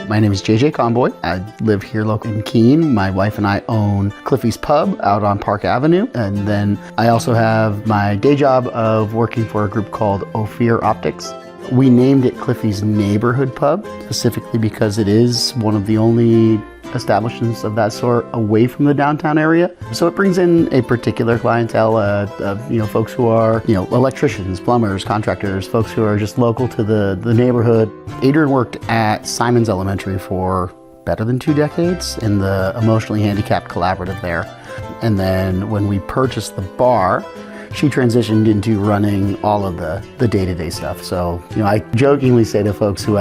My name is JJ Conboy. I live here locally in Keene. My wife and I own Cliffy's Pub out on Park Avenue. And then I also have my day job of working for a group called Ophir Optics. We named it Cliffy's Neighborhood Pub, specifically because it is one of the only establishments of that sort away from the downtown area. So it brings in a particular clientele, folks who are, electricians, plumbers, contractors, folks who are just local to the neighborhood. Adrian worked at Simon's Elementary for better than 2 decades in the emotionally handicapped collaborative there. And then when we purchased the bar, she transitioned into running all of the day-to-day stuff. So, I jokingly say to folks who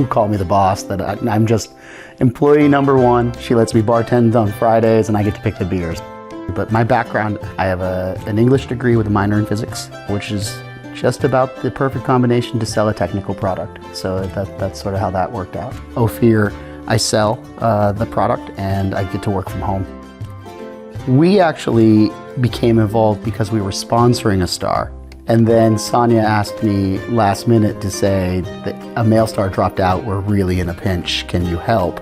call me the boss that I'm just employee number 1. She lets me bartend on Fridays and I get to pick the beers. But my background, I have an English degree with a minor in physics, which is just about the perfect combination to sell a technical product. So that's sort of how that worked out. Ophir, I sell the product and I get to work from home. We actually became involved because we were sponsoring a star. And then Sonia asked me last minute to say that a male star dropped out, we're really in a pinch, can you help?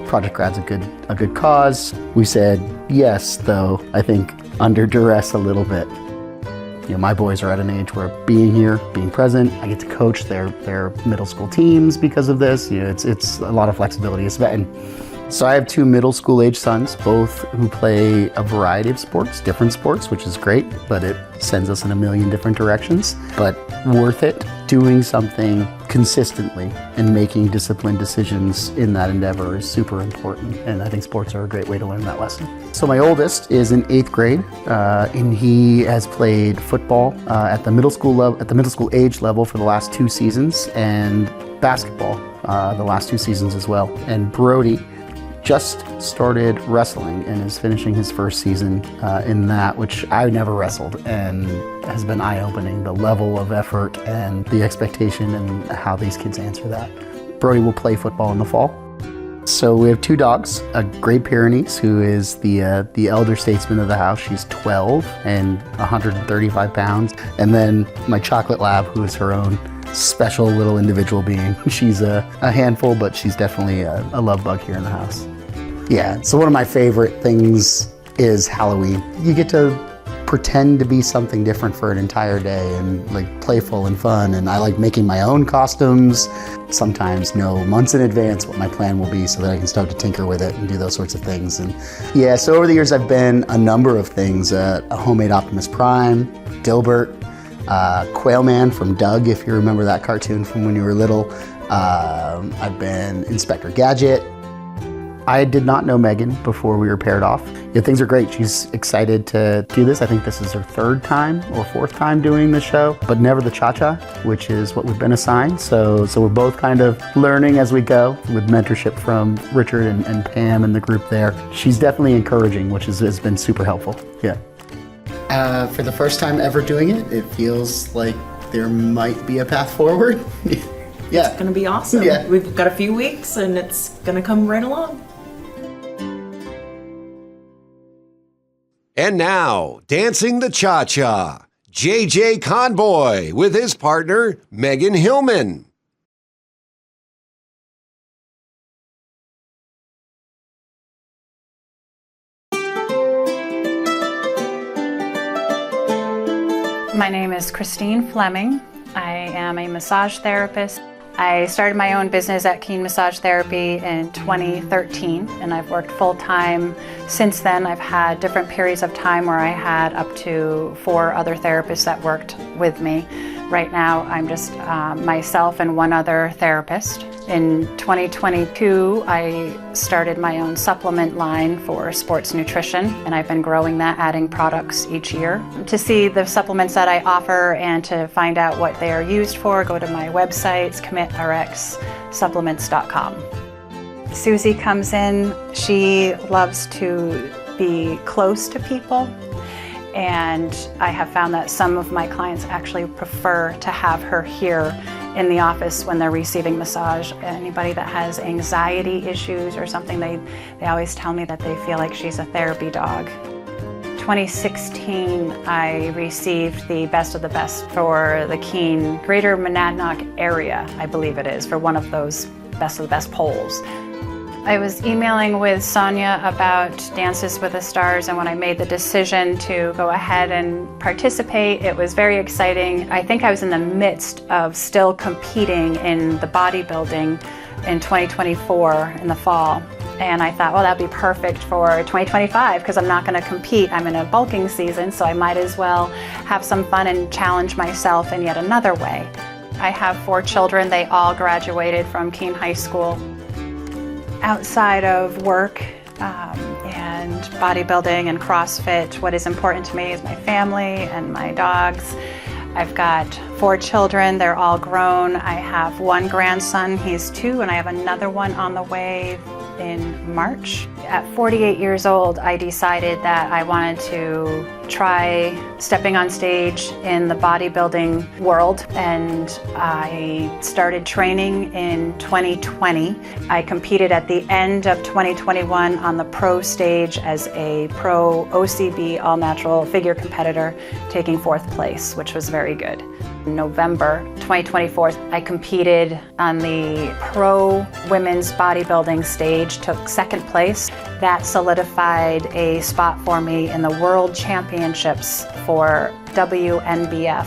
Project Grad's a good cause. We said yes, though I think under duress a little bit. My boys are at an age where being here, being present, I get to coach their middle school teams because of this. It's a lot of flexibility. So I have 2 middle school age sons, both who play a variety of sports, different sports, which is great, but it sends us in a million different directions. But worth it, doing something consistently and making disciplined decisions in that endeavor is super important. And I think sports are a great way to learn that lesson. So my oldest is in 8th grade, and he has played football at the middle school age level for the last 2 seasons, and basketball the last 2 seasons as well. And Brody just started wrestling and is finishing his first season in that, which I never wrestled, and has been eye-opening, the level of effort and the expectation and how these kids answer that. Brody will play football in the fall. So we have 2 dogs, a Great Pyrenees, who is the elder statesman of the house. She's 12 and 135 pounds. And then my chocolate lab, who is her own special little individual being. She's a handful, but she's definitely a love bug here in the house. Yeah, so one of my favorite things is Halloween. You get to pretend to be something different for an entire day and playful and fun, and I like making my own costumes. Sometimes know months in advance what my plan will be so that I can start to tinker with it and do those sorts of things. And yeah, so over the years I've been a number of things, a homemade Optimus Prime, Dilbert, Quail Man from Doug, if you remember that cartoon from when you were little. I've been Inspector Gadget. I did not know Megan before we were paired off. Yeah, things are great. She's excited to do this. I think this is her 3rd time or 4th time doing the show, but never the cha-cha, which is what we've been assigned. So we're both kind of learning as we go with mentorship from Richard and Pam and the group there. She's definitely encouraging, which has been super helpful. Yeah. For the first time ever doing it, it feels like there might be a path forward. Yeah. It's going to be awesome. Yeah. We've got a few weeks and it's going to come right along. And now, dancing the cha-cha, JJ Conboy with his partner, Megan Hillman. My name is Christine Fleming. I am a massage therapist. I started my own business at Keene Massage Therapy in 2013, and I've worked full-time since then. I've had different periods of time where I had up to 4 other therapists that worked with me. Right now, I'm just myself and 1 other therapist. In 2022, I started my own supplement line for sports nutrition, and I've been growing that, adding products each year. To see the supplements that I offer and to find out what they are used for, go to my website, commitrxsupplements.com. Susie comes in. She loves to be close to people, and I have found that some of my clients actually prefer to have her here in the office when they're receiving massage. Anybody that has anxiety issues or something, they always tell me that they feel like she's a therapy dog. 2016, I received the Best of the Best for the Keene Greater Monadnock area, I believe it is, for one of those Best of the Best polls. I was emailing with Sonia about Dances with the Stars, and when I made the decision to go ahead and participate, it was very exciting. I think I was in the midst of still competing in the bodybuilding in 2024 in the fall. And I thought, well, that'd be perfect for 2025 because I'm not going to compete. I'm in a bulking season, so I might as well have some fun and challenge myself in yet another way. I have 4 children. They all graduated from Keene High School. Outside of work and bodybuilding and CrossFit, what is important to me is my family and my dogs. I've got 4 children, they're all grown. I have 1 grandson, he's 2, and I have another one on the way in March. At 48 years old, I decided that I wanted to try stepping on stage in the bodybuilding world, and I started training in 2020. I competed at the end of 2021 on the pro stage as a pro OCB all-natural figure competitor, taking 4th place, which was very good. In November 2024, I competed on the pro women's bodybuilding stage, took 2nd place. That solidified a spot for me in the World Championships for WNBF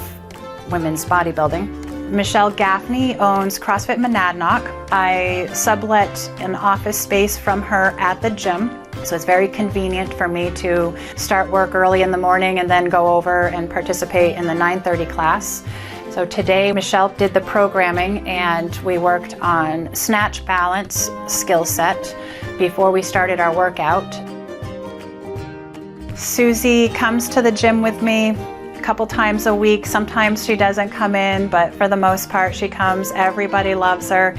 women's bodybuilding. Michelle Gaffney owns CrossFit Monadnock. I sublet an office space from her at the gym, so it's very convenient for me to start work early in the morning and then go over and participate in the 9:30 class. So today Michelle did the programming and we worked on snatch balance skill set before we started our workout. Susie comes to the gym with me a couple times a week. Sometimes she doesn't come in, but for the most part she comes. Everybody loves her.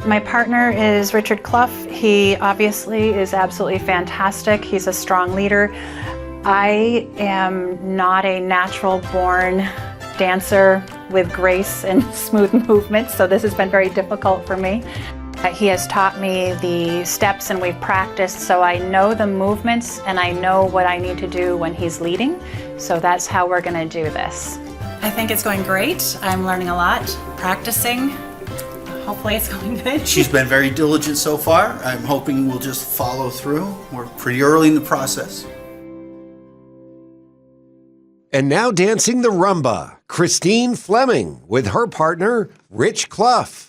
My partner is Richard Clough. He obviously is absolutely fantastic. He's a strong leader. I am not a natural born dancer with grace and smooth movements, so this has been very difficult for me. He has taught me the steps and we've practiced, so I know the movements and I know what I need to do when he's leading. So that's how we're going to do this. I think it's going great. I'm learning a lot, practicing. Hopefully it's going good. She's been very diligent so far. I'm hoping we'll just follow through. We're pretty early in the process. And now dancing the rumba, Christine Fleming with her partner, Rich Clough.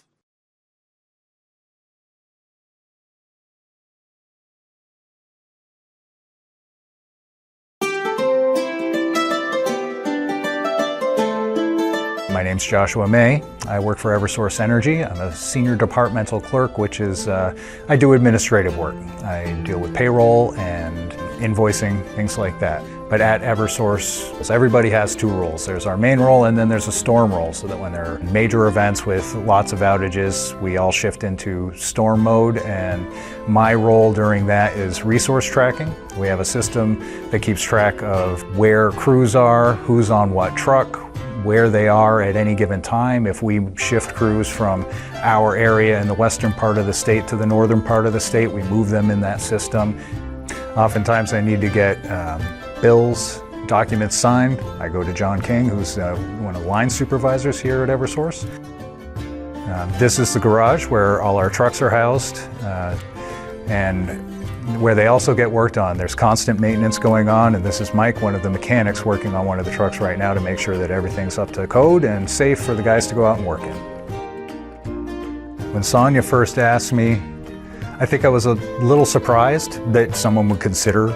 My name's Joshua May. I work for Eversource Energy. I'm a senior departmental clerk, which is, I do administrative work. I deal with payroll and invoicing, things like that. But at Eversource, everybody has 2 roles. There's our main role and then there's a storm role, so that when there are major events with lots of outages, we all shift into storm mode, and my role during that is resource tracking. We have a system that keeps track of where crews are, who's on what truck, where they are at any given time. If we shift crews from our area in the western part of the state to the northern part of the state, we move them in that system. Oftentimes I need to get bills, documents signed. I go to John King, who's one of the line supervisors here at Eversource. This is the garage where all our trucks are housed and where they also get worked on. There's constant maintenance going on, and this is Mike, one of the mechanics, working on one of the trucks right now to make sure that everything's up to code and safe for the guys to go out and work in. When Sonia first asked me, I think I was a little surprised that someone would consider,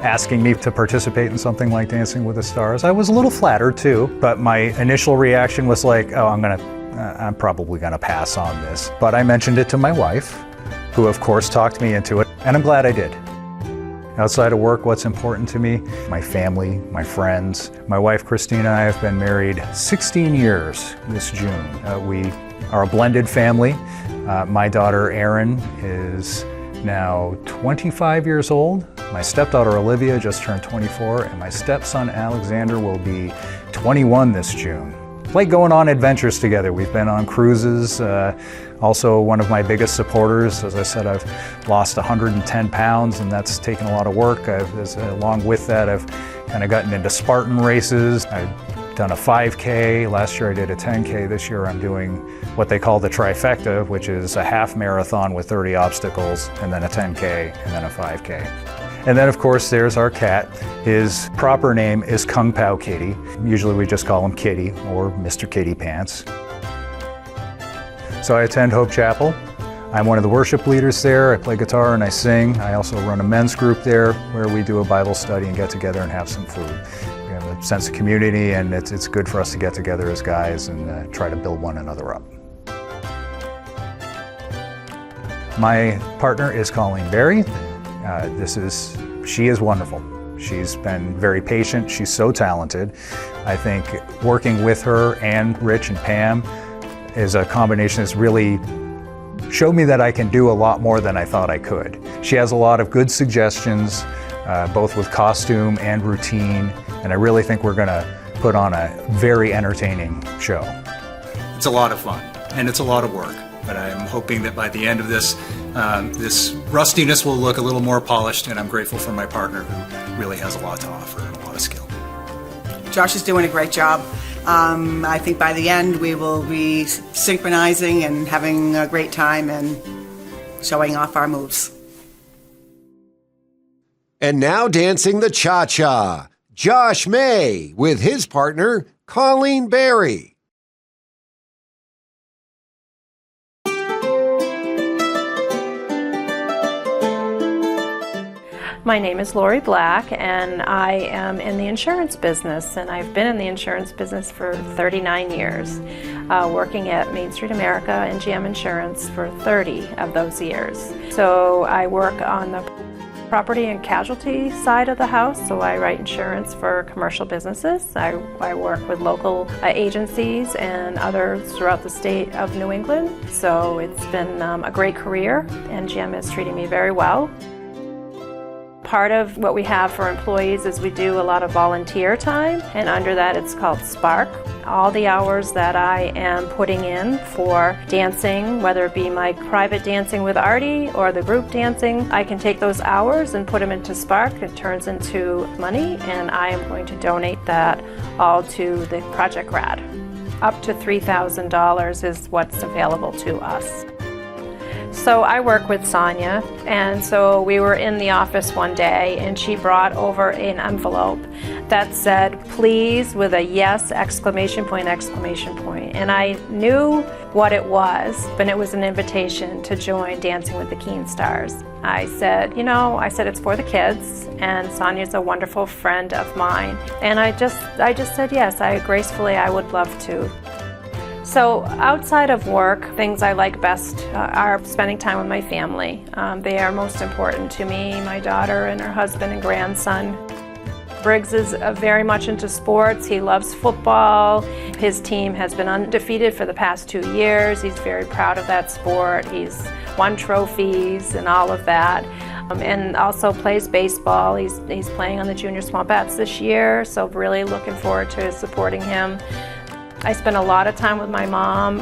asking me to participate in something like Dancing with the Stars. I was a little flattered too, but my initial reaction was like, oh, I'm probably gonna pass on this. But I mentioned it to my wife, who of course talked me into it, and I'm glad I did. Outside of work, what's important to me? My family, my friends. My wife Christine and I have been married 16 years this June. We are a blended family. My daughter Erin is now 25 years old. My stepdaughter Olivia just turned 24, and my stepson Alexander will be 21 this June. Like going on adventures together. We've been on cruises Also, one of my biggest supporters. As I said, I've lost 110 pounds, and that's taken a lot of work. Along with that, I've kind of gotten into Spartan races. I've done a 5K. Last year I did a 10K. This year I'm doing what they call the trifecta, which is a half marathon with 30 obstacles, and then a 10K, and then a 5K. And then, of course, there's our cat. His proper name is Kung Pao Kitty. Usually we just call him Kitty or Mr. Kitty Pants. So I attend Hope Chapel. I'm one of the worship leaders there. I play guitar and I sing. I also run a men's group there where we do a Bible study and get together and have some food. We have a sense of community, and it's good for us to get together as guys and try to build one another up. My partner is Colleen Berry. She is wonderful. She's been very patient. She's so talented. I think working with her and Rich and Pam is a combination that's really showed me that I can do a lot more than I thought I could. She has a lot of good suggestions, both with costume and routine, and I really think we're gonna put on a very entertaining show. It's a lot of fun, and it's a lot of work. But I'm hoping that by the end of this, this rustiness will look a little more polished, and I'm grateful for my partner who really has a lot to offer and a lot of skill. Josh is doing a great job. I think by the end we will be synchronizing and having a great time and showing off our moves. And now dancing the cha-cha, Josh May with his partner, Colleen Berry. My name is Lori Black, and I am in the insurance business, and I've been in the insurance business for 39 years, working at Main Street America and GM Insurance for 30 of those years. So I work on the property and casualty side of the house, so I write insurance for commercial businesses. I work with local agencies and others throughout the state of New England, so it's been a great career, and GM is treating me very well. Part of what we have for employees is we do a lot of volunteer time, and under that it's called Spark. All the hours that I am putting in for dancing, whether it be my private dancing with Artie or the group dancing, I can take those hours and put them into Spark. It turns into money, and I am going to donate that all to the Project RAD. Up to $3,000 is what's available to us. So I work with Sonia, and so we were in the office one day and she brought over an envelope that said, "Please," with a yes, exclamation point, exclamation point. And I knew what it was, but it was an invitation to join Dancing with the Keene Stars. I said, it's for the kids, and Sonia's a wonderful friend of mine. And I just said yes, I would love to. So outside of work, things I like best are spending time with my family. They are most important to me, my daughter and her husband and grandson. Briggs is very much into sports. He loves football. His team has been undefeated for the past 2 years. He's very proud of that sport. He's won trophies and all of that. And also plays baseball. He's playing on the Junior Small Bats this year, so really looking forward to supporting him. I spend a lot of time with my mom.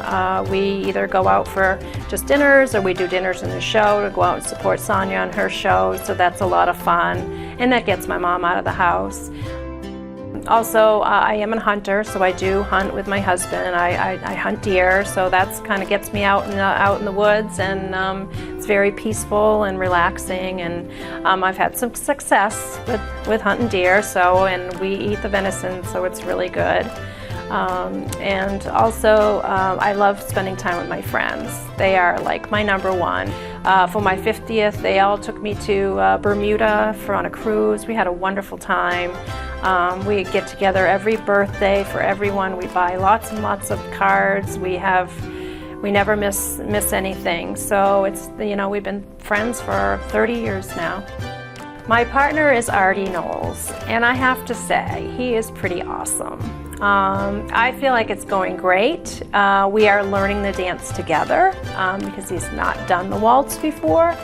We either go out for just dinners or we do dinners in the show to go out and support Sonia on her show, so that's a lot of fun, and that gets my mom out of the house. Also, I am a hunter, so I do hunt with my husband. I hunt deer, so that's kind of gets me out in the woods, and it's very peaceful and relaxing, and I've had some success with hunting deer, and we eat the venison, so it's really good. And also, I love spending time with my friends. They are like my number one. For my 50th, they all took me to Bermuda on a cruise. We had a wonderful time. We get together every birthday for everyone. We buy lots and lots of cards. We never miss anything. So it's, we've been friends for 30 years now. My partner is Artie Knowles, and I have to say, he is pretty awesome. I feel like it's going great. We are learning the dance together because he's not done the waltz before.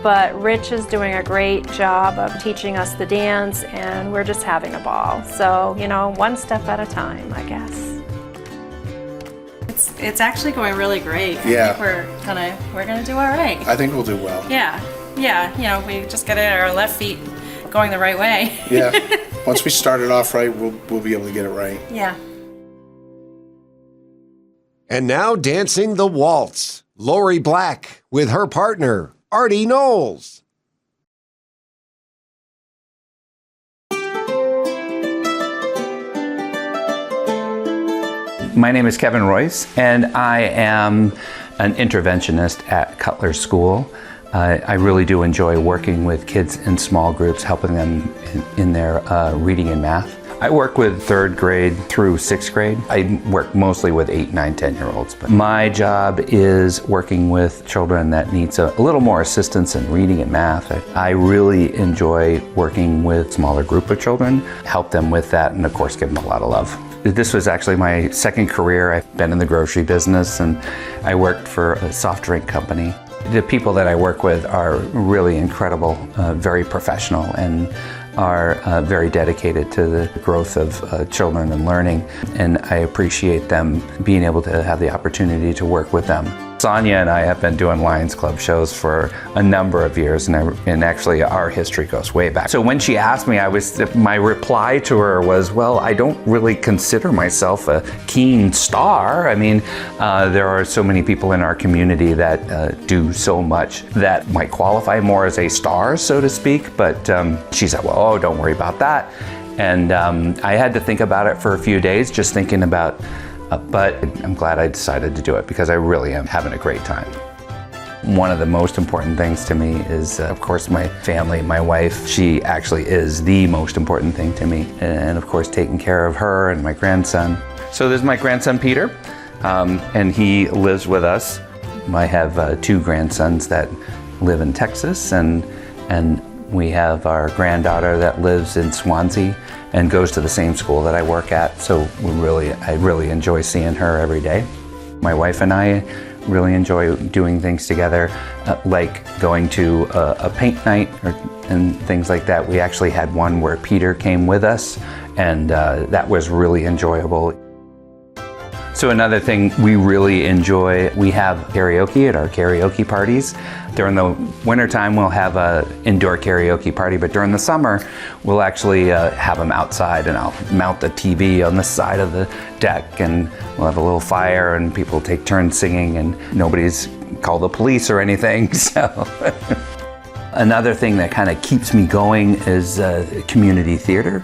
But Rich is doing a great job of teaching us the dance, and we're just having a ball. So, one step at a time, I guess. It's actually going really great. Yeah. I think we're gonna do all right. I think we'll do well. Yeah. We just gotta get our left feet going the right way. Yeah. Once we start it off right, we'll be able to get it right. Yeah. And now dancing the waltz, Lori Black with her partner, Artie Knowles. My name is Kevin Royce, and I am an interventionist at Cutler School. I really do enjoy working with kids in small groups, helping them in their reading and math. I work with 3rd grade through 6th grade. I work mostly with 8, 9, 10-year-olds. But my job is working with children that needs a little more assistance in reading and math. I really enjoy working with smaller group of children, help them with that, and of course give them a lot of love. This was actually my 2nd career. I've been in the grocery business, and I worked for a soft drink company. The people that I work with are really incredible, very professional, and are very dedicated to the growth of children and learning, and I appreciate them being able to have the opportunity to work with them. Sonia and I have been doing Lions Club shows for a number of years, and actually our history goes way back. So when she asked me, my reply to her was, well, I don't really consider myself a keen star. I mean, there are so many people in our community that do so much that might qualify more as a star, so to speak, but she said, well, don't worry about that. And I had to think about it for a few days, just thinking about but I'm glad I decided to do it because I really am having a great time. One of the most important things to me is, of course, my family, my wife. She actually is the most important thing to me. And of course, taking care of her and my grandson. So there's my grandson, Peter, and he lives with us. I have 2 grandsons that live in Texas, and we have our granddaughter that lives in Swansea and goes to the same school that I work at. So I really enjoy seeing her every day. My wife and I really enjoy doing things together, like going to a paint night and things like that. We actually had one where Peter came with us, and that was really enjoyable. So another thing we really enjoy, we have karaoke at our karaoke parties. During the wintertime, we'll have an indoor karaoke party, but during the summer, we'll actually have them outside, and I'll mount the TV on the side of the deck, and we'll have a little fire, and people take turns singing, and nobody's called the police or anything, so. Another thing that kind of keeps me going is community theater.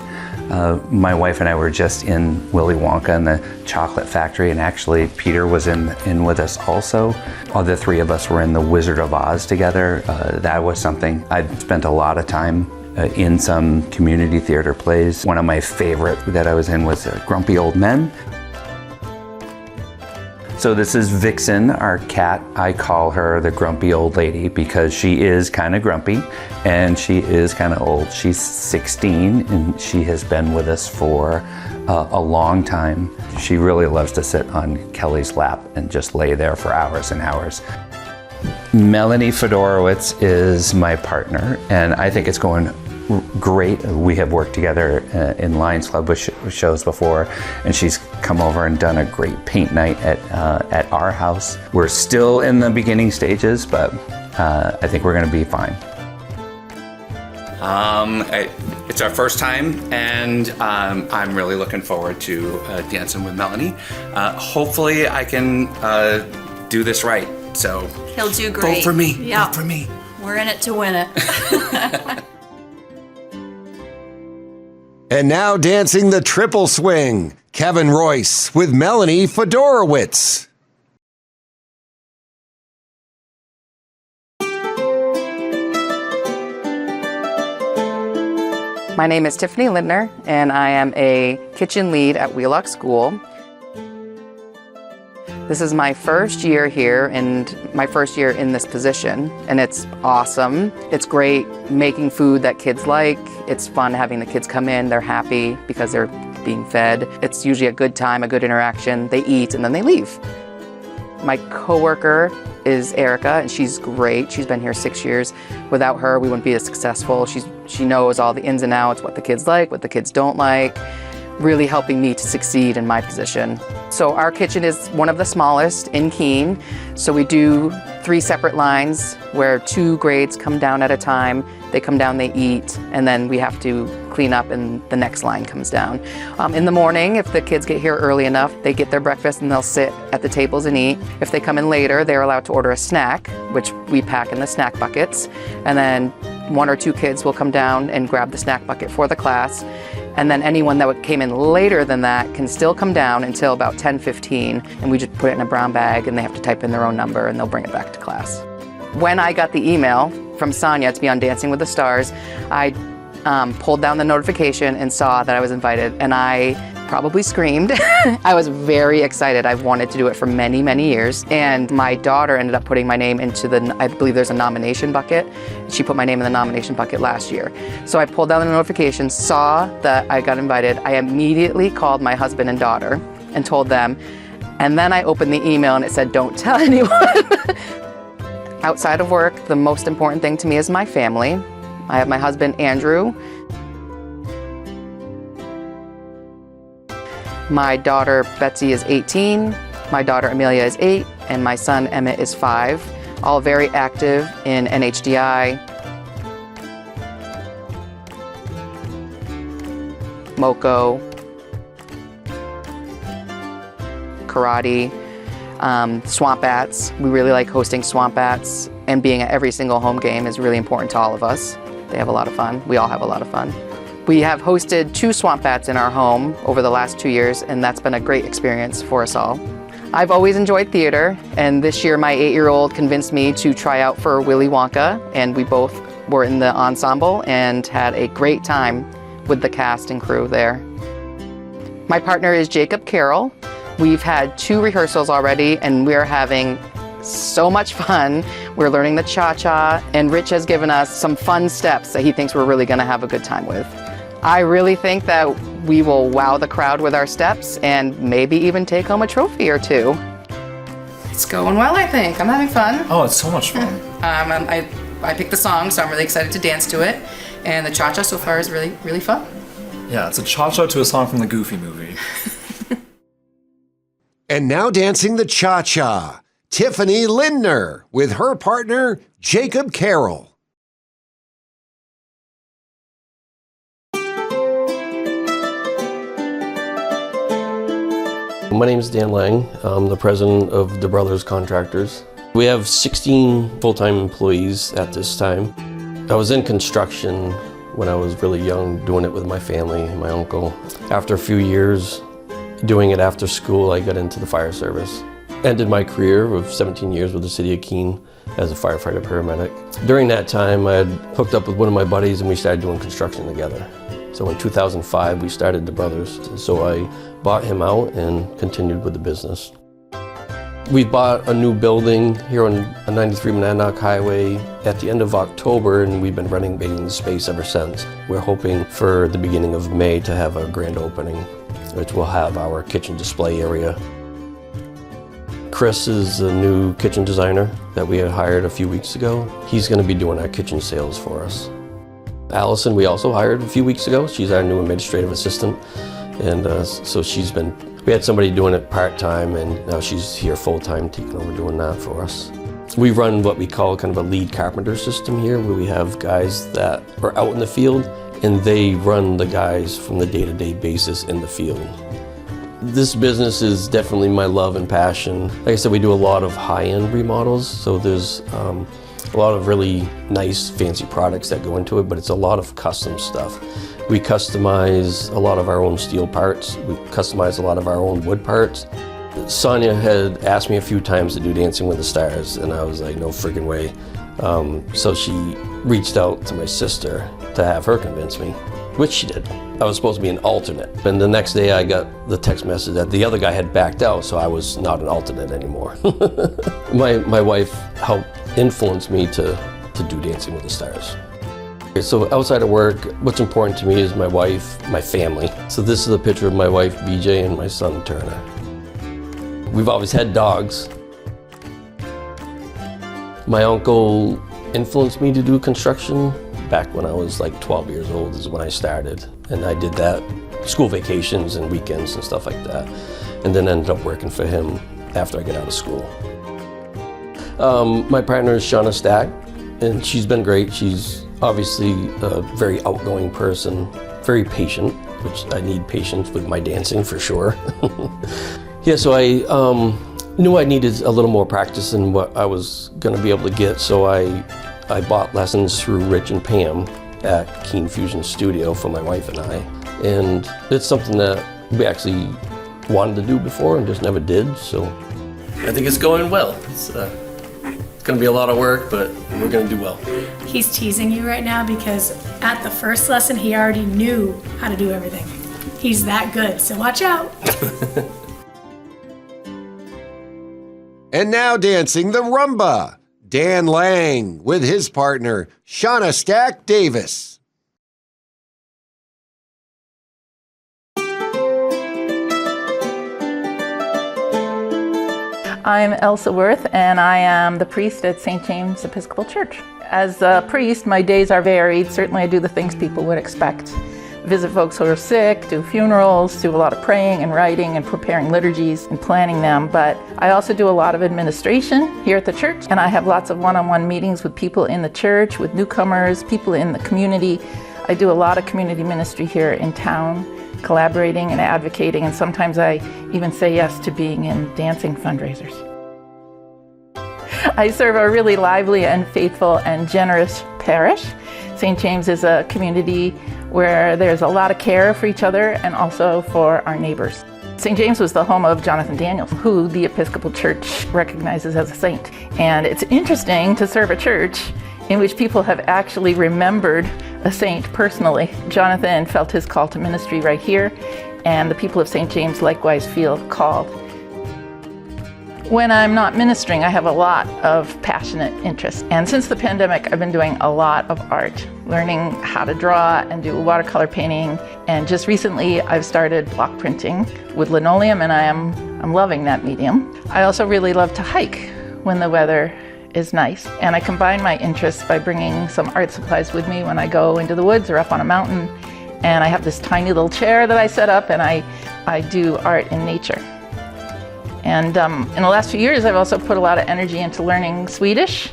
My wife and I were just in Willy Wonka and the Chocolate Factory, and actually Peter was in with us also. All the 3 of us were in the Wizard of Oz together. That was something. I'd spent a lot of time in some community theater plays. One of my favorite that I was in was Grumpy Old Men. So this is Vixen, our cat. I call her the grumpy old lady because she is kind of grumpy and she is kind of old. She's 16 and she has been with us for a long time. She really loves to sit on Kelly's lap and just lay there for hours and hours. Melanie Fedorowicz is my partner, and I think it's going great. We have worked together in Lions Club with shows before, and she's come over and done a great paint night at our house. We're still in the beginning stages, but I think we're going to be fine. It's our first time, and I'm really looking forward to dancing with Melanie. Hopefully I can do this right. So he'll do great. Vote for me. Yeah. Vote for me. We're in it to win it. And now dancing the triple swing, Kevin Royce with Melanie Fedorowicz. My name is Tiffany Lindner, and I am a kitchen lead at Wheelock School. This is my first year here and my first year in this position, and it's awesome. It's great making food that kids like. It's fun having the kids come in. They're happy because they're being fed. It's usually a good time, a good interaction. They eat and then they leave. My coworker is Erica, and she's great. She's been here 6 years. Without her, we wouldn't be as successful. She knows all the ins and outs, what the kids like, what the kids don't like. really helping me to succeed in my position. So our kitchen is one of the smallest in Keene. So we do 3 separate lines where 2 grades come down at a time. They come down, they eat, and then we have to clean up and the next line comes down. In the morning, if the kids get here early enough, they get their breakfast and they'll sit at the tables and eat. If they come in later, they're allowed to order a snack, which we pack in the snack buckets. And then 1 or 2 kids will come down and grab the snack bucket for the class. And then anyone that came in later than that can still come down until about 10:15, and we just put it in a brown bag and they have to type in their own number and they'll bring it back to class. When I got the email from Sonia to be on Dancing with the Stars, I pulled down the notification and saw that I was invited, and I probably screamed. I was very excited. I've wanted to do it for many, many years. And my daughter ended up putting my name into I believe there's a nomination bucket. She put my name in the nomination bucket last year. So I pulled down the notification, saw that I got invited. I immediately called my husband and daughter and told them. And then I opened the email and it said, don't tell anyone. Outside of work, the most important thing to me is my family. I have my husband, Andrew. My daughter, Betsy, is 18. My daughter, Amelia, is 8. And my son, Emmett, is 5. All very active in NHDI, Moco, karate, swamp bats. We really like hosting swamp bats, and being at every single home game is really important to all of us. They have a lot of fun. We all have a lot of fun. We have hosted 2 swamp bats in our home over the last 2 years, and that's been a great experience for us all. I've always enjoyed theater, and this year my 8-year-old convinced me to try out for Willy Wonka, and we both were in the ensemble and had a great time with the cast and crew there. My partner is Jacob Carroll. We've had 2 rehearsals already, and we're having so much fun. We're learning the cha-cha, and Rich has given us some fun steps that he thinks we're really gonna have a good time with. I really think that we will wow the crowd with our steps and maybe even take home a trophy or 2. It's going well, I think. I'm having fun. Oh, it's so much fun. I picked the song, so I'm really excited to dance to it. And the cha-cha so far is really, really fun. Yeah, it's a cha-cha to a song from the Goofy movie. And now dancing the cha-cha, Tiffany Lindner with her partner, Jacob Carroll. My name is Dan Lang. I'm the president of the Brothers Contractors. We have 16 full-time employees at this time. I was in construction when I was really young, doing it with my family and my uncle. After a few years doing it after school, I got into the fire service. Ended my career of 17 years with the city of Keene as a firefighter paramedic. During that time, I had hooked up with one of my buddies and we started doing construction together. So in 2005, we started the Brothers. So I bought him out and continued with the business. We bought a new building here on 93 Monadnock Highway at the end of October, and we've been renovating the space ever since. We're hoping for the beginning of May to have a grand opening, which will have our kitchen display area. Chris is the new kitchen designer that we had hired a few weeks ago. He's going to be doing our kitchen sales for us. Allison, we also hired a few weeks ago. She's our new administrative assistant. And so we had somebody doing it part-time, and now she's here full-time taking over doing that for us. We run what we call kind of a lead carpenter system here, where we have guys that are out in the field, and they run the guys from the day-to-day basis in the field. This business is definitely my love and passion. Like I said, we do a lot of high-end remodels, so there's a lot of really nice, fancy products that go into it, but it's a lot of custom stuff. We customize a lot of our own steel parts. We customize a lot of our own wood parts. Sonia had asked me a few times to do Dancing with the Stars, and I was like, no friggin' way. So she reached out to my sister to have her convince me, which she did. I was supposed to be an alternate. And the next day I got the text message that the other guy had backed out, so I was not an alternate anymore. My wife helped influence me to do Dancing with the Stars. So outside of work, what's important to me is my wife, my family. So this is a picture of my wife, BJ, and my son, Turner. We've always had dogs. My uncle influenced me to do construction. Back when I was like 12 years old is when I started. And I did that school vacations and weekends and stuff like that. And then ended up working for him after I got out of school. My partner is Shauna Stack, and she's been great. She's obviously a very outgoing person, very patient, which I need patience with my dancing for sure. Yeah, so I knew I needed a little more practice than what I was going to be able to get, so I bought lessons through Rich and Pam at Keen Fusion Studio for my wife and I. And it's something that we actually wanted to do before and just never did, so I think it's going well. It's going to be a lot of work, but we're going to do well. He's teasing you right now because at the first lesson, he already knew how to do everything. He's that good, so watch out. And now dancing the rumba, Dan Lang with his partner, Shauna Stack Davis. I'm Elsa Worth, and I am the priest at St. James Episcopal Church. As a priest, my days are varied. Certainly I do the things people would expect. Visit folks who are sick, do funerals, do a lot of praying and writing and preparing liturgies and planning them. But I also do a lot of administration here at the church, and I have lots of one-on-one meetings with people in the church, with newcomers, people in the community. I do a lot of community ministry here in town, collaborating and advocating, and sometimes I even say yes to being in dancing fundraisers. I serve a really lively and faithful and generous parish. St. James is a community where there's a lot of care for each other and also for our neighbors. St. James was the home of Jonathan Daniels, who the Episcopal Church recognizes as a saint. And it's interesting to serve a church in which people have actually remembered a saint personally. Jonathan felt his call to ministry right here, and the people of St. James likewise feel called. When I'm not ministering, I have a lot of passionate interests. And since the pandemic, I've been doing a lot of art, learning how to draw and do watercolor painting. And just recently, I've started block printing with linoleum, and I'm loving that medium. I also really love to hike when the weather is nice. And I combine my interests by bringing some art supplies with me when I go into the woods or up on a mountain. And I have this tiny little chair that I set up, and I do art in nature. And in the last few years, I've also put a lot of energy into learning Swedish,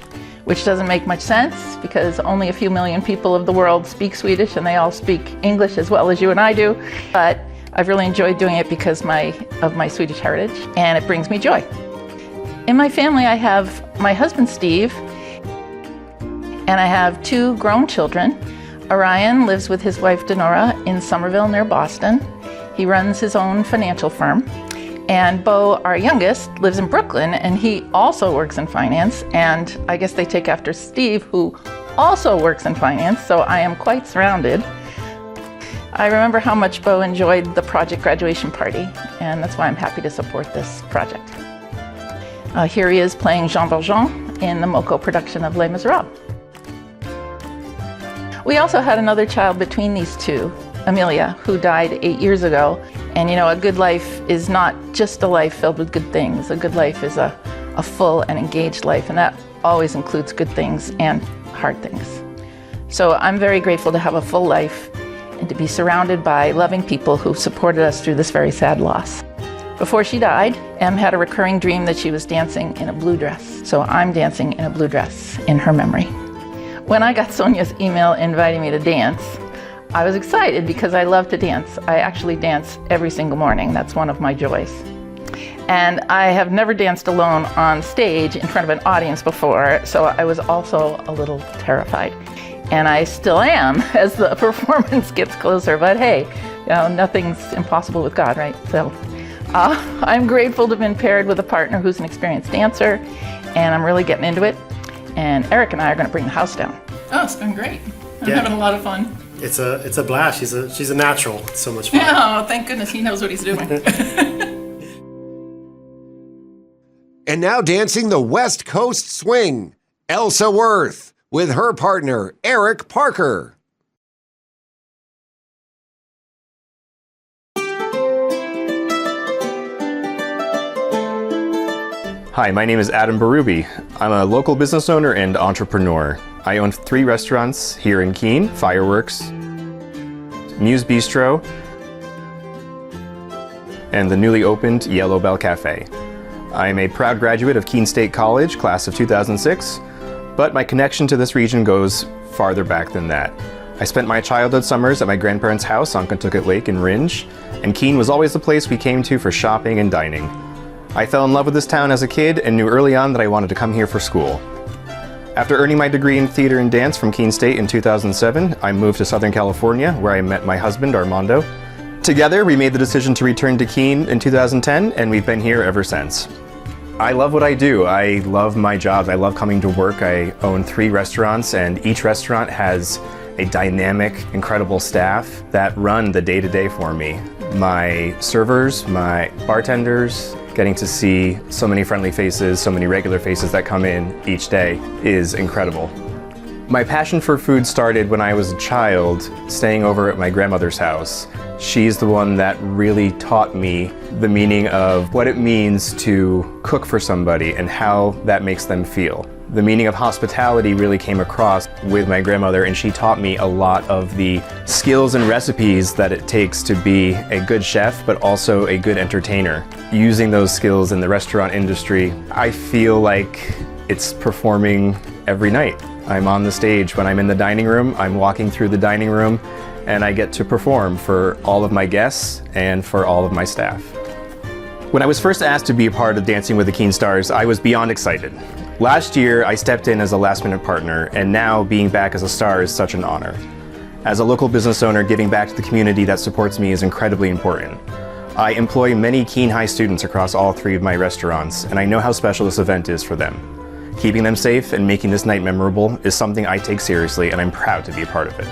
which doesn't make much sense because only a few million people of the world speak Swedish, and they all speak English as well as you and I do. But I've really enjoyed doing it because of my Swedish heritage, and it brings me joy. In my family, I have my husband, Steve, and I have 2 grown children. Orion lives with his wife, Denora, in Somerville near Boston. He runs his own financial firm. And Bo, our youngest, lives in Brooklyn, and he also works in finance. And I guess they take after Steve, who also works in finance, so I am quite surrounded. I remember how much Bo enjoyed the project graduation party, and that's why I'm happy to support this project. Here he is playing Jean Valjean in the MoCo production of Les Miserables. We also had another child between these 2, Amelia, who died 8 years ago. And you know, a good life is not just a life filled with good things. A good life is a full and engaged life, and that always includes good things and hard things. So I'm very grateful to have a full life and to be surrounded by loving people who've supported us through this very sad loss. Before she died, Em had a recurring dream that she was dancing in a blue dress. So I'm dancing in a blue dress in her memory. When I got Sonia's email inviting me to dance, I was excited because I love to dance. I actually dance every single morning. That's one of my joys. And I have never danced alone on stage in front of an audience before, so I was also a little terrified. And I still am as the performance gets closer, but hey, you know, nothing's impossible with God, right? So I'm grateful to have been paired with a partner who's an experienced dancer, and I'm really getting into it. And Eric and I are going to bring the house down. Oh, it's been great. I'm having a lot of fun. It's a blast. She's a natural. It's so much fun. Oh, thank goodness he knows what he's doing. And now dancing the West Coast Swing, Elsa Worth with her partner, Eric Parker. Hi, my name is Adam Berube. I'm a local business owner and entrepreneur. I own 3 restaurants here in Keene: Fireworks, Muse Bistro, and the newly opened Yellow Bell Cafe. I am a proud graduate of Keene State College, class of 2006, but my connection to this region goes farther back than that. I spent my childhood summers at my grandparents' house on Kentucket Lake in Ringe, and Keene was always the place we came to for shopping and dining. I fell in love with this town as a kid and knew early on that I wanted to come here for school. After earning my degree in theater and dance from Keene State in 2007, I moved to Southern California, where I met my husband, Armando. Together, we made the decision to return to Keene in 2010, and we've been here ever since. I love what I do. I love my job. I love coming to work. I own 3 restaurants, and each restaurant has a dynamic, incredible staff that run the day-to-day for me. My servers, my bartenders, getting to see so many friendly faces, so many regular faces that come in each day is incredible. My passion for food started when I was a child, staying over at my grandmother's house. She's the one that really taught me the meaning of what it means to cook for somebody and how that makes them feel. The meaning of hospitality really came across with my grandmother, and she taught me a lot of the skills and recipes that it takes to be a good chef, but also a good entertainer. Using those skills in the restaurant industry, I feel like it's performing every night. I'm on the stage. When I'm in the dining room, I'm walking through the dining room, and I get to perform for all of my guests and for all of my staff. When I was first asked to be a part of Dancing with the Keene Stars, I was beyond excited. Last year, I stepped in as a last-minute partner, and now being back as a star is such an honor. As a local business owner, giving back to the community that supports me is incredibly important. I employ many Keene High students across all 3 of my restaurants, and I know how special this event is for them. Keeping them safe and making this night memorable is something I take seriously, and I'm proud to be a part of it.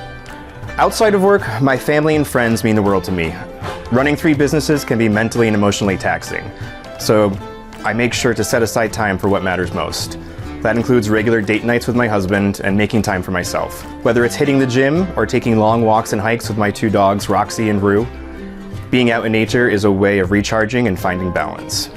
Outside of work, my family and friends mean the world to me. Running 3 businesses can be mentally and emotionally taxing, so I make sure to set aside time for what matters most. That includes regular date nights with my husband and making time for myself. Whether it's hitting the gym or taking long walks and hikes with my 2 dogs, Roxy and Rue, being out in nature is a way of recharging and finding balance.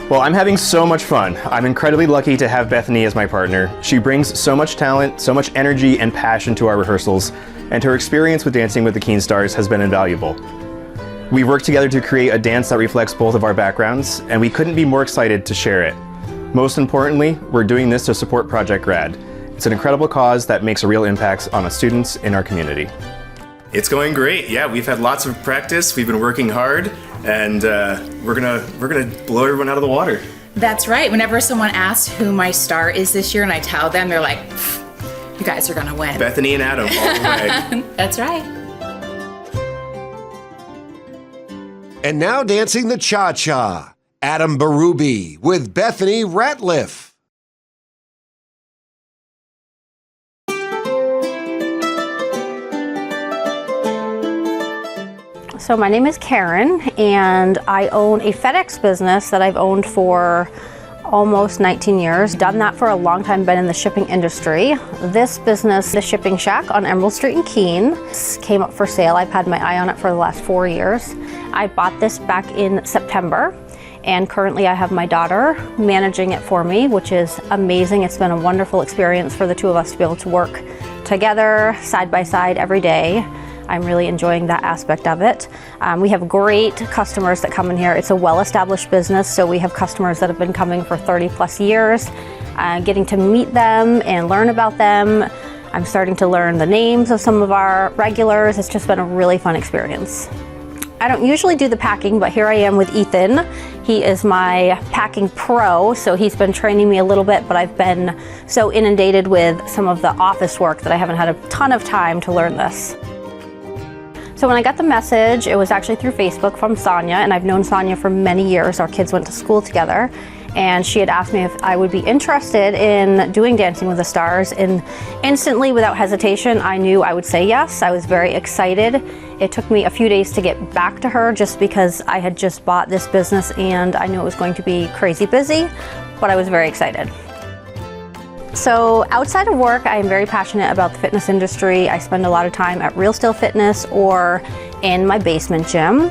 Well, I'm having so much fun. I'm incredibly lucky to have Bethany as my partner. She brings so much talent, so much energy and passion to our rehearsals, and her experience with Dancing with the Keene Stars has been invaluable. We worked together to create a dance that reflects both of our backgrounds, and we couldn't be more excited to share it. Most importantly, we're doing this to support Project Grad. It's an incredible cause that makes a real impact on the students in our community. It's going great. Yeah, we've had lots of practice. We've been working hard, and we're gonna blow everyone out of the water. That's right. Whenever someone asks who my star is this year and I tell them, they're like, you guys are gonna win. Bethany and Adam, all the way. That's right. And now dancing the cha-cha, Adam Berube with Bethany Ratliff. So my name is Karen, and I own a FedEx business that I've owned for almost 19 years. Done that for a long time, been in the shipping industry. This business, the Shipping Shack on Emerald Street in Keene, came up for sale. I've had my eye on it for the last 4 years. I bought this back in September, and currently I have my daughter managing it for me, which is amazing. It's been a wonderful experience for the 2 of us to be able to work together, side by side, every day. I'm really enjoying that aspect of it. We have great customers that come in here. It's a well-established business, so we have customers that have been coming for 30 plus years. Getting to meet them and learn about them. I'm starting to learn the names of some of our regulars. It's just been a really fun experience. I don't usually do the packing, but here I am with Ethan. He is my packing pro, so he's been training me a little bit, but I've been so inundated with some of the office work that I haven't had a ton of time to learn this. So when I got the message, it was actually through Facebook from Sonia, and I've known Sonia for many years. Our kids went to school together, and she had asked me if I would be interested in doing Dancing with the Stars, and instantly, without hesitation, I knew I would say yes. I was very excited. It took me a few days to get back to her just because I had just bought this business and I knew it was going to be crazy busy, but I was very excited. So outside of work, I am very passionate about the fitness industry. I spend a lot of time at Real Still Fitness or in my basement gym.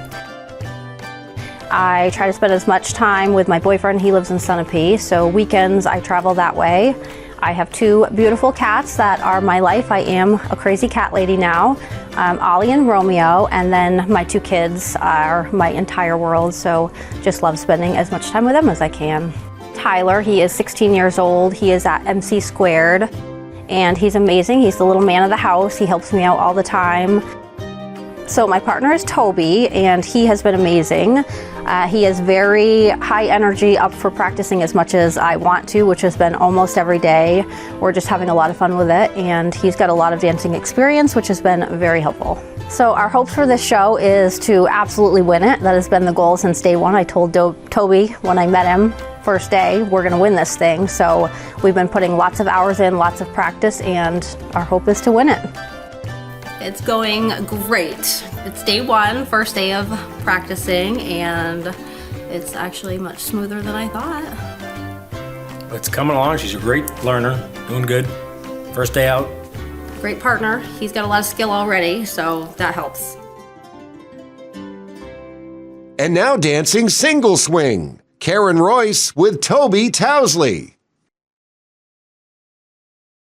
I try to spend as much time with my boyfriend. He lives in Sunapee, so weekends I travel that way. I have 2 beautiful cats that are my life. I am a crazy cat lady now. Ollie and Romeo, and then my 2 kids are my entire world, so just love spending as much time with them as I can. Tyler, he is 16 years old. He is at MC Squared, and he's amazing. He's the little man of the house. He helps me out all the time. So my partner is Toby, and he has been amazing. He is very high energy, up for practicing as much as I want to, which has been almost every day. We're just having a lot of fun with it, and he's got a lot of dancing experience, which has been very helpful. So our hopes for this show is to absolutely win it. That has been the goal since day one. I told Toby when I met him, first day, we're gonna win this thing. So we've been putting lots of hours in, lots of practice, and our hope is to win it. It's going great. It's day 1, first day of practicing, and it's actually much smoother than I thought. It's coming along. She's a great learner, doing good. First day out. Great partner. He's got a lot of skill already, so that helps. And now dancing single swing, Karen Royce with Toby Towsley.